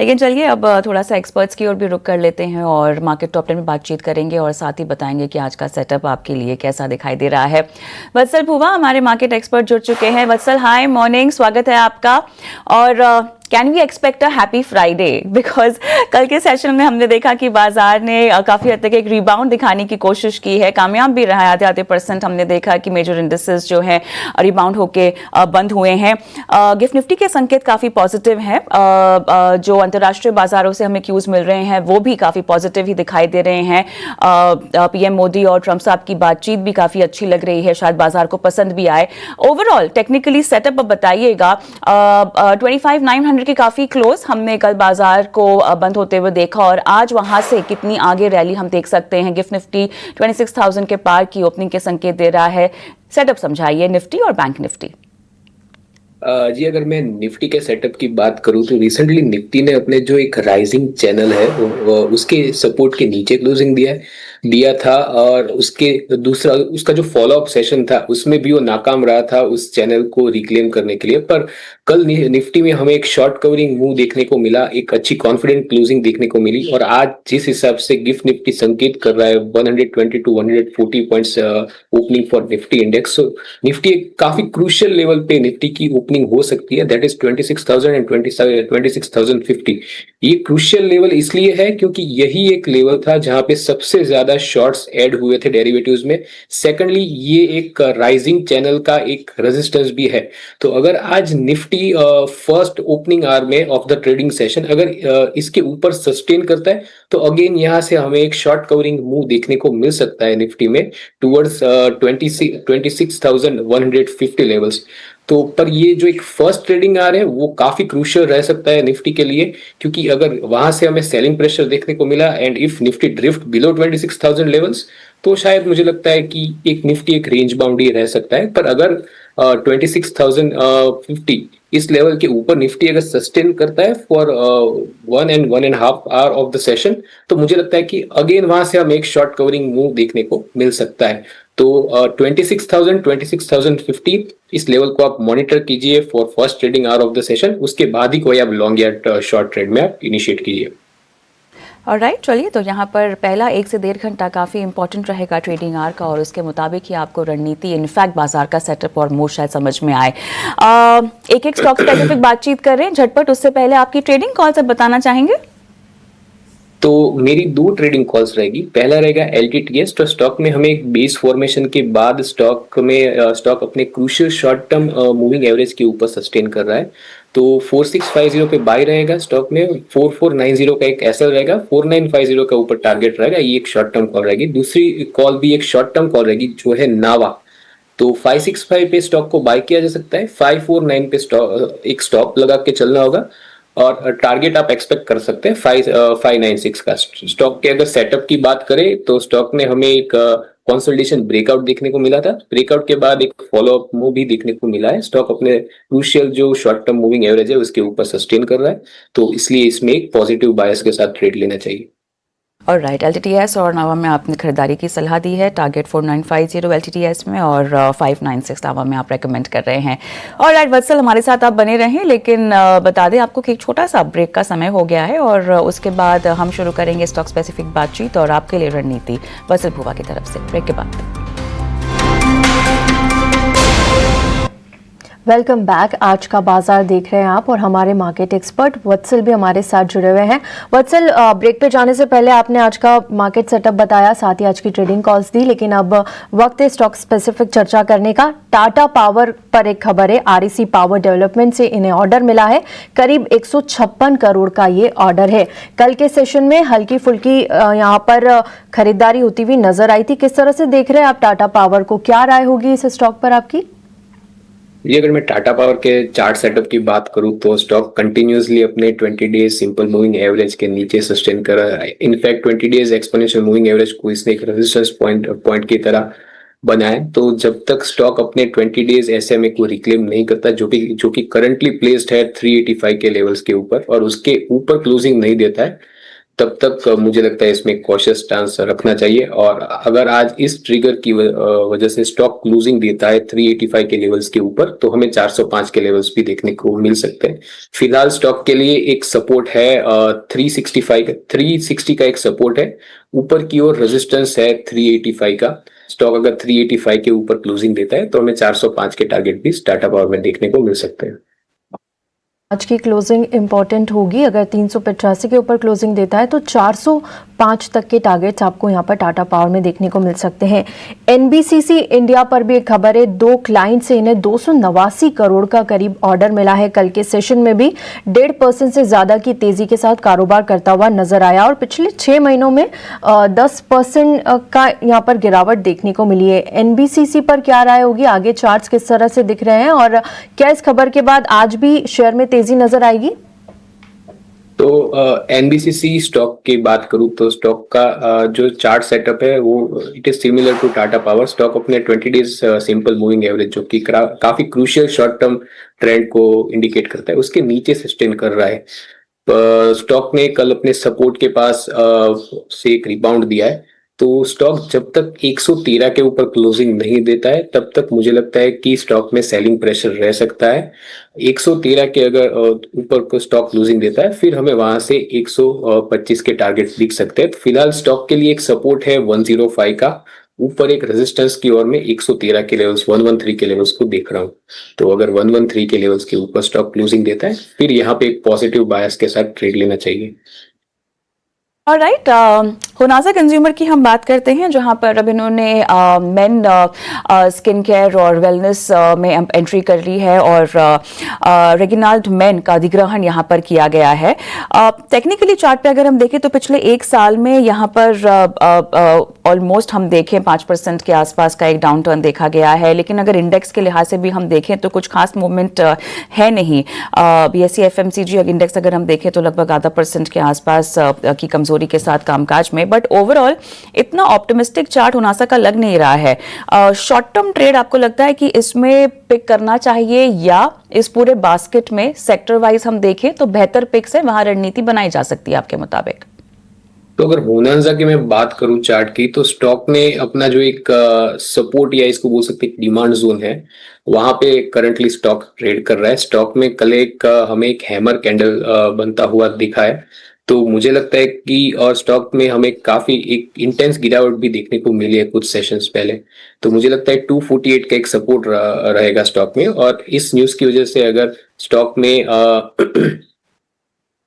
लेकिन चलिए अब थोड़ा सा एक्सपर्ट्स की ओर भी रुक कर लेते हैं और मार्केट टॉप 10 में बातचीत करेंगे और साथ ही बताएंगे कि आज का सेटअप आपके लिए कैसा दिखाई दे रहा है। वत्सल भुवा हमारे मार्केट एक्सपर्ट जुड़ चुके हैं। वत्सल, हाय मॉर्निंग, स्वागत है आपका। और can we expect a happy Friday? Because कल के सेशन में हमने देखा कि बाजार ने काफी हद तक एक रिबाउंड दिखाने की कोशिश की है, कामयाब भी रहा है। आधे आधे % हमने देखा कि मेजर इंडिसेस जो है रिबाउंड होके बंद हुए हैं। गिफ्ट निफ्टी के संकेत काफी पॉजिटिव हैं। जो अंतर्राष्ट्रीय बाजारों से हमें क्यूज मिल रहे हैं वो भी काफी पॉजिटिव ही दिखाई दे रहे हैं। पीएम मोदी और ट्रंप साहब की बातचीत भी काफी अच्छी लग रही है, शायद बाजार को पसंद भी आए। ओवरऑल टेक्निकली सेटअप बताइएगा। 25,900 की काफी क्लोज हमने कल बाजार को बंद होते हुए देखा और आज वहां से कितनी आगे रैली हम देख सकते हैं। गिफ्ट निफ्टी 26,000 के पार की ओपनिंग के संकेत दे रहा है। सेटअप समझाइए निफ्टी और बैंक निफ्टी। जी, अगर मैं निफ्टी के सेटअप की बात करूं तो रिसेंटली निफ्टी ने अपने जो एक राइजिंग चैनल है उसके सपोर्ट के नीचे क्लोजिंग दिया था और उसके दूसरा उसका जो फॉलो अप सेशन था उसमें भी वो नाकाम रहा था उस चैनल को रिक्लेम करने के लिए। पर कल निफ्टी में हमें एक शॉर्ट कवरिंग मूव देखने को मिला, एक अच्छी कॉन्फिडेंट क्लोजिंग देखने को मिली और आज जिस हिसाब से गिफ्ट निफ्टी संकेत कर रहा है 120 to 140 points opening for Nifty index, Nifty एक काफी क्रूशियल लेवल पे निफ्टी की ओपनिंग हो सकती है, दैट इज 26,000 एंड 26,050। ये क्रूशियल लेवल इसलिए है क्योंकि यही एक लेवल था जहां पे सबसे ज्यादा शॉर्ट्स ऐड हुए थे डेरिवेटिव्स में। सेकंडली ये एक राइजिंग चैनल का एक रेजिस्टेंस भी है। तो अगर आज निफ्टी फर्स्ट ओपनिंग आवर में ऑफ द ट्रेडिंग सेशन अगर इसके ऊपर सस्टेन करता है तो अगेन यहाँ से हमें एक शॉर्ट कवरिंग मूव देखने को मिल सकता है निफ्टी में टुवर्ड्स 26,150 लेवल्स। तो पर ये जो एक फर्स्ट ट्रेडिंग आ रहा है वो काफी क्रूशियल रह सकता है निफ्टी के लिए, क्योंकि अगर वहां से हमें सेलिंग प्रेशर देखने को मिला and if Nifty drift below 26,000 levels तो शायद मुझे लगता है कि एक निफ्टी एक रेंज बाउंड ही रह सकता है। पर अगर 26,050 इस लेवल के ऊपर निफ्टी अगर सस्टेन करता है for 1.5 hour of the session तो मुझे लगता है कि अगेन वहां से हम एक शॉर्ट कवरिंग मूव देखने को मिल सकता है। तो 26,050 इस लेवल को आप मॉनिटर कीजिए for first trading hour of the session, उसके बाद ही कोई आप लॉन्ग या शॉर्ट ट्रेड में आप इनिशिएट कीजिए। ऑलराइट, चलिए तो यहाँ पर पहला 1 से 1.5 घंटा काफ़ी इंपॉर्टेंट रहेगा ट्रेडिंग आवर का और उसके मुताबिक ही आपको रणनीति इनफैक्ट बाजार का सेटअप और मूव शायद समझ में आए। एक एक स्टॉक स्पेसिफिक बातचीत कर रहे हैं झटपट, उससे पहले आपकी ट्रेडिंग कॉल से बताना चाहेंगे? तो मेरी 2 ट्रेडिंग कॉल्स रहेगी। पहला रहेगा LTTS, तो स्टॉक में हमें एक बेस फॉर्मेशन के बाद स्टॉक अपने crucial short term moving average के ऊपर सस्टेन कर रहा है। तो 4650 पे बाय रहेगा स्टॉक में, 4490 का एक एसएल रहेगा, 4950 का ऊपर टारगेट रहेगा। ये एक शॉर्ट टर्म कॉल रहेगी। दूसरी कॉल भी एक शॉर्ट टर्म कॉल रहेगी जो है नावा। तो 565 पे स्टॉक को बाय किया जा सकता है, 549 पे एक स्टॉप लगा के चलना होगा और टारगेट आप एक्सपेक्ट कर सकते हैं 596 का। स्टॉक के अगर सेटअप की बात करें तो स्टॉक ने हमें एक कंसोलिडेशन ब्रेकआउट देखने को मिला था। ब्रेकआउट के बाद एक फॉलोअप मूव भी देखने को मिला है। स्टॉक अपने क्रूशियल जो शॉर्ट टर्म मूविंग एवरेज है उसके ऊपर सस्टेन कर रहा है, तो इसलिए इसमें एक पॉजिटिव बायस के साथ ट्रेड लेना चाहिए। ऑलराइट, LTTS और नावा में आपने खरीदारी की सलाह दी है, टारगेट 4950 LTTS में और 596 नावा में आप रेकमेंड कर रहे हैं। ऑलराइट वत्सल, हमारे साथ आप बने रहें, लेकिन बता दें आपको कि एक छोटा सा ब्रेक का समय हो गया है और उसके बाद हम शुरू करेंगे स्टॉक स्पेसिफिक बातचीत और आपके लिए रणनीति वत्सल भुवा की तरफ से। ब्रेक के बाद वेलकम बैक। आज का बाजार देख रहे हैं आप और हमारे मार्केट एक्सपर्ट वत्सल भी हमारे साथ जुड़े हुए हैं। वत्सल, ब्रेक पे जाने से पहले आपने आज का मार्केट सेटअप बताया, साथ ही आज की ट्रेडिंग कॉल्स दी, लेकिन अब वक्त है स्टॉक स्पेसिफिक चर्चा करने का। टाटा पावर पर एक खबर है, REC पावर डेवलपमेंट से इन्हें ऑर्डर मिला है, करीब 156 करोड़ का ये ऑर्डर है। कल के सेशन में हल्की फुल्की यहाँ पर खरीदारी होती हुई नजर आई थी। किस तरह से देख रहे हैं आप टाटा पावर को, क्या राय होगी इस स्टॉक पर आपकी? ये अगर मैं टाटा पावर के चार्ट सेटअप की बात करूं तो स्टॉक कंटिन्यूसली अपने 20 डेज सिंपल मूविंग एवरेज के नीचे सस्टेन कर रहा है। In fact 20 days exponential moving average को इसने एक रेजिस्टेंस पॉइंट की तरह बनाया। तो जब तक स्टॉक अपने 20 डेज SMA को रिक्लेम नहीं करता, जो कि करंटली प्लेस्ड है 385 के लेवल्स के ऊपर और उसके ऊपर क्लोजिंग नहीं देता है, तब तक मुझे लगता है इसमें कॉशियस स्टांस रखना चाहिए। और अगर आज इस ट्रिगर की वजह से स्टॉक क्लोजिंग देता है 385 के लेवल्स के ऊपर, तो हमें 405 के लेवल्स भी देखने को मिल सकते हैं। फिलहाल स्टॉक के लिए एक सपोर्ट है 360 का एक सपोर्ट है, ऊपर की ओर रेजिस्टेंस है 385 का। स्टॉक अगर 385 के ऊपर क्लोजिंग देता है तो हमें 405 के टारगेट भी टाटा पावर में देखने को मिल सकते हैं। आज की क्लोजिंग इंपॉर्टेंट होगी। अगर 385 के ऊपर क्लोजिंग देता है तो 405 तक के टारगेट्स आपको यहाँ पर टाटा पावर में देखने को मिल सकते हैं। एनबीसीसी इंडिया पर भी एक खबर है, 2 क्लाइंट से इन्हें 289 करोड़ का करीब ऑर्डर मिला है। कल के सेशन में भी 1.5% से ज्यादा की तेजी के साथ कारोबार करता हुआ नजर आया और पिछले 6 महीनों में 10% का यहाँ पर गिरावट देखने को मिली है। एनबीसीसी पर क्या राय होगी, आगे चार्ट्स किस तरह से दिख रहे हैं और क्या इस खबर के बाद आज भी शेयर में तेजी नजर आएगी? तो एनबीसीसी स्टॉक की बात करूं तो स्टॉक का जो चार्ट सेटअप है वो it is similar to Tata Power. Stock अपने 20 डेज सिंपल मूविंग एवरेज जो कि काफी क्रूशियल शॉर्ट टर्म ट्रेंड को इंडिकेट करता है, उसके नीचे सस्टेन कर रहा है। स्टॉक ने कल अपने सपोर्ट के पास से एक रिबाउंड दिया है। तो स्टॉक जब तक 113 के ऊपर क्लोजिंग नहीं देता है तब तक मुझे लगता है कि स्टॉक में सेलिंग प्रेशर रह सकता है। 113 के अगर ऊपर को स्टॉक क्लोजिंग देता है फिर हमें वहां से 125 के टारगेट दिख सकते हैं। तो फिलहाल स्टॉक के लिए एक सपोर्ट है 105 का, ऊपर एक रेजिस्टेंस की ओर में 113 के लेवल्स 113 के लेवल्स को देख रहा हूं। तो अगर 113 के लेवल्स के ऊपर स्टॉक क्लोजिंग देता है फिर यहाँ पे एक पॉजिटिव बायस के साथ ट्रेड लेना चाहिए। ऑलराइट, होनासा कंज्यूमर की हम बात करते हैं जहां पर अब इन्होंने मेन स्किन केयर और वेलनेस में एंट्री कर ली है और रेगिनाल्ड मेन का अधिग्रहण यहां पर किया गया है। टेक्निकली चार्ट पे अगर हम देखें तो पिछले 1 साल में यहां पर ऑलमोस्ट हम देखें 5% के आसपास का एक डाउन टर्न देखा गया है, लेकिन अगर इंडेक्स के लिहाज से भी हम देखें तो कुछ खास मूवमेंट है नहीं। बीएसई एफएमसीजी इंडेक्स अगर हम देखें तो लगभग आधा % के आसपास की कमजोरी के साथ कामकाज में, बट ओवरऑल इतना ऑप्टिमिस्टिक चार्ट होनासा का लग नहीं रहा है। शॉर्ट टर्म ट्रेड आपको लगता है कि इसमें पिक करना चाहिए या इस पूरे बास्केट में सेक्टर वाइज हम देखें तो बेहतर पिक्स है, वहां रणनीति बनाई जा सकती है आपके मुताबिक? तो अगर होनासा की मैं बात करूं चार्ट की, तो स्टॉक ने अपना जो एक सपोर्ट या इसको बोल सकते हैं डिमांड जोन है, वहां पे करंटली स्टॉक ट्रेड कर रहा है। स्टॉक में कल हमें एक हैमर कैंडल बनता हुआ दिखा है। तो मुझे लगता है कि और स्टॉक में हमें काफी एक इंटेंस गिरावट भी देखने को मिली है कुछ सेशंस पहले। तो मुझे लगता है 248 का एक सपोर्ट रहेगा स्टॉक में, और इस न्यूज की वजह से अगर स्टॉक में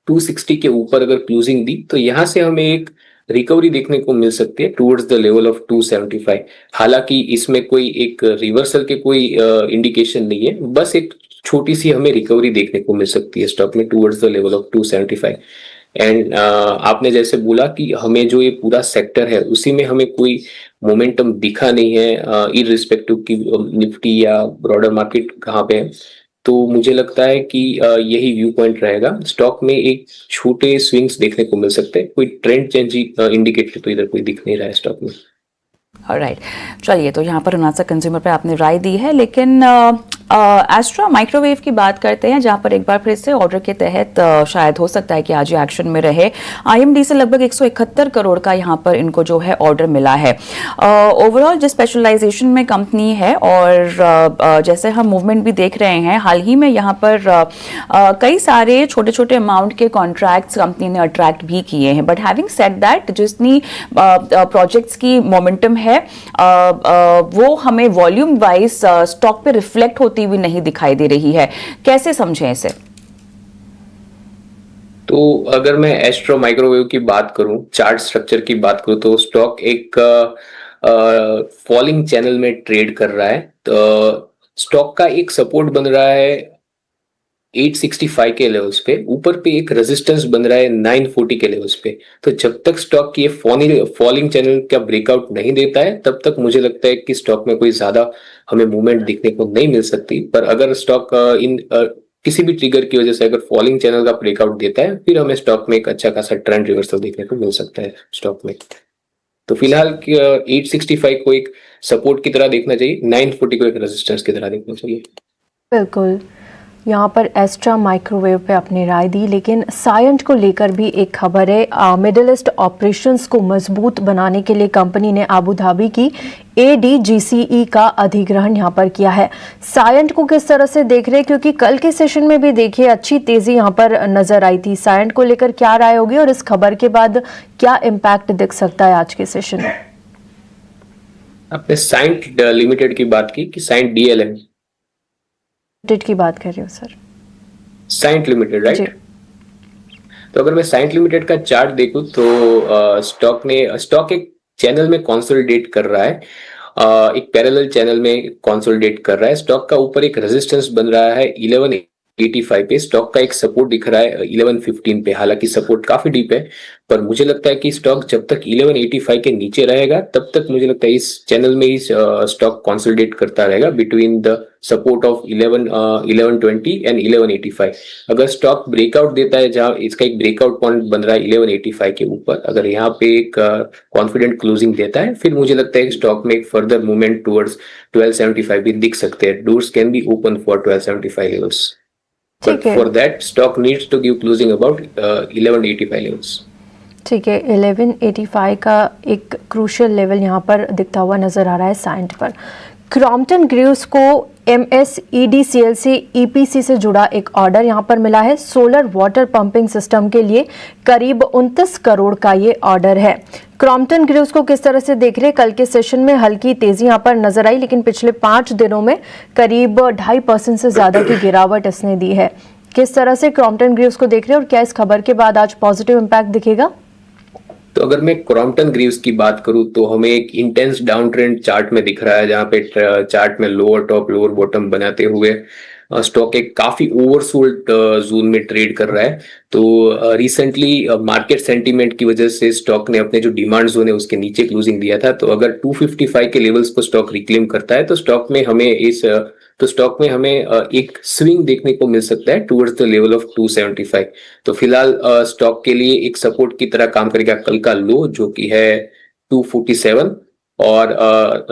260 के ऊपर अगर क्लोजिंग दी तो यहां से हमें एक रिकवरी देखने को मिल सकती है टुवर्ड्स द लेवल ऑफ 275। हालांकि इसमें कोई एक रिवर्सल के कोई इंडिकेशन नहीं है, बस एक छोटी सी हमें रिकवरी देखने को मिल सकती है स्टॉक में towards the level of 275। And आपने जैसे बोला कि हमें जो ये पूरा सेक्टर है उसी में हमें कोई मोमेंटम दिखा नहीं है, इररिस्पेक्टिव की निफ्टी या ब्रॉडर मार्केट कहाँ पे है। तो मुझे लगता है कि यही व्यू पॉइंट रहेगा। स्टॉक में एक छोटे स्विंग्स देखने को मिल सकते हैं, कोई ट्रेंड चेंज इंडिकेटर तो इधर कोई दिख नहीं रहा है स्टॉक में। ऑलराइट, चलिए, तो यहाँ पर होनासा कंज्यूमर पे आपने राय दी है, लेकिन एस्ट्रा माइक्रोवेव की बात करते हैं जहां पर एक बार फिर से ऑर्डर के तहत शायद हो सकता है कि आज ये एक्शन में रहे। आईएमडी से लगभग 171 करोड़ का यहाँ पर इनको जो है ऑर्डर मिला है। ओवरऑल जो स्पेशलाइजेशन में कंपनी है और जैसे हम मूवमेंट भी देख रहे हैं हाल ही में यहाँ पर कई सारे छोटे छोटे अमाउंट के कॉन्ट्रैक्ट्स कंपनी ने अट्रैक्ट भी किए हैं। बट हैविंग सेड दैट, जितनी प्रोजेक्ट्स की मोमेंटम है वो हमें वॉल्यूम वाइज स्टॉक पे रिफ्लेक्ट होती हुई नहीं दिखाई दे रही है। कैसे समझें इसे? तो अगर मैं एस्ट्रो माइक्रोवेव की बात करूं, चार्ट स्ट्रक्चर की बात करूं, तो स्टॉक एक फॉलिंग चैनल में ट्रेड कर रहा है। तो स्टॉक का एक सपोर्ट बन रहा है 865 के लेवल्स पे, ऊपर पे एक रेजिस्टेंस बन रहा है 940 के लेवल्स पे। तो जब तक स्टॉक ये फॉलिंग चैनल का ब्रेकआउट नहीं देता है तब तक मुझे लगता है कि स्टॉक में कोई ज्यादा हमें मूवमेंट दिखने को नहीं मिल सकती। पर अगर स्टॉक किसी भी ट्रिगर की वजह से अगर फॉलिंग चैनल का ब्रेकआउट देता है फिर हमें स्टॉक में एक अच्छा खासा ट्रेंड रिवर्सल देखने को मिल सकता है स्टॉक में। तो फिलहाल 865 को एक सपोर्ट की तरह देखना चाहिए, 940 को एक रेजिस्टेंस की तरह देखना चाहिए। बिल्कुल। यहाँ पर एस्ट्रा माइक्रोवेव पे अपनी राय दी, लेकिन सायंट को लेकर भी एक खबर है। मिडिल ईस्ट ऑपरेशंस को मजबूत बनाने के लिए कंपनी ने अबू धाबी की ADGCE का अधिग्रहण यहाँ पर किया है। सायंट को किस तरह से देख रहे हैं, क्योंकि कल के सेशन में भी देखिए अच्छी तेजी यहाँ पर नजर आई थी। सायंट को लेकर क्या राय होगी और इस खबर के बाद क्या इम्पैक्ट दिख सकता है आज के सेशन में? आपने साइंट लिमिटेड की बात की साइंट DLM की बात कर रही हूँ सर। Cyient limited, right? तो अगर मैं साइंट लिमिटेड का चार्ट देखूं तो स्टॉक एक चैनल में कंसोलिडेट कर रहा है, एक पैरेलल चैनल में कंसोलिडेट कर रहा है। स्टॉक का ऊपर एक रेजिस्टेंस बन रहा है 1185 पे, स्टॉक का एक सपोर्ट दिख रहा है 1115 पे। हालांकि सपोर्ट काफी डीप है, पर मुझे लगता है कि स्टॉक जब तक 1185 के नीचे रहेगा तब तक मुझे लगता है इस चैनल में ही स्टॉक कंसोलिडेट करता रहेगा between the support of 1120 and 1185। अगर स्टॉक ब्रेकआउट देता है, जहां इसका एक ब्रेकआउट पॉइंट बन रहा है 1185 के ऊपर, अगर यहाँ पे एक कॉन्फिडेंट क्लोजिंग देता है, फिर मुझे लगता है कि स्टॉक में एक फर्दर मूवमेंट टुवर्ड्स 1275 भी दिख सकते हैं। Doors can be open for 1275 levels, but for that stock needs to give closing about 1185 levels. ठीक है, 1185 का एक क्रूशियल लेवल यहाँ पर दिखता हुआ नजर आ रहा है साइंट पर। क्रॉम्पटन ग्रीव्स को MSEDCL से EPC से जुड़ा एक ऑर्डर यहाँ पर मिला है। सोलर वाटर पंपिंग सिस्टम के लिए करीब 29 करोड़ का ये ऑर्डर है। क्रॉम्पटन ग्रीव्स को किस तरह से देख रहे हैं? कल के सेशन में हल्की तेजी यहाँ पर नजर आई, लेकिन पिछले 5 दिनों में करीब 2.5% से ज्यादा की गिरावट इसने दी है। किस तरह से क्रॉम्पटन ग्रीव्स को देख रहे हैं और क्या इस खबर के बाद आज पॉजिटिव इंपैक्ट दिखेगा? तो अगर मैं क्रॉम्पटन ग्रीव्स की बात करूं तो हमें एक इंटेंस डाउन ट्रेंड चार्ट में दिख रहा है, जहां पे चार्ट में लोअर टॉप लोअर बॉटम बनाते हुए स्टॉक एक काफी ओवरसोल्ड जोन में ट्रेड कर रहा है। तो रिसेंटली मार्केट सेंटीमेंट की वजह से स्टॉक ने अपने जो डिमांड जोन है उसके नीचे क्लोजिंग दिया था। तो अगर 255 के लेवल्स को स्टॉक रिक्लेम करता है तो स्टॉक में हमें एक स्विंग देखने को मिल सकता है टुवर्ड्स द लेवल ऑफ 275। तो फिलहाल स्टॉक के लिए एक सपोर्ट की तरह काम करेगा कल का लो, जो कि है 247, और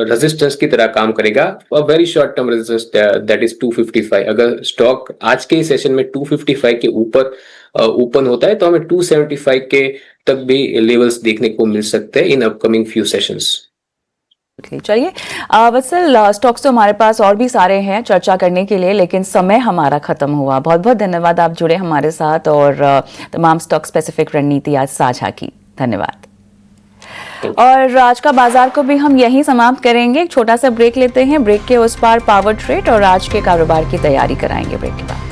रेजिस्टेंस की तरह काम करेगा very short term resistance that is 255। अगर स्टॉक आज के सेशन में 255 के ऊपर ओपन होता है तो हमें 275 के तक भी लेवल्स देखने को मिल सकते हैं इन अपकमिंग फ्यू सेशंस। चलिए वत्सल, स्टॉक्स तो हमारे पास और भी सारे हैं चर्चा करने के लिए, लेकिन समय हमारा खत्म हुआ। बहुत बहुत धन्यवाद, आप जुड़े हमारे साथ और तमाम स्टॉक स्पेसिफिक रणनीति आज साझा की। धन्यवाद। और आज का बाजार को भी हम यहीं समाप्त करेंगे। एक छोटा सा ब्रेक लेते हैं, ब्रेक के उस पार पावर ट्रेड और आज के कारोबार की तैयारी कराएंगे ब्रेक के बाद।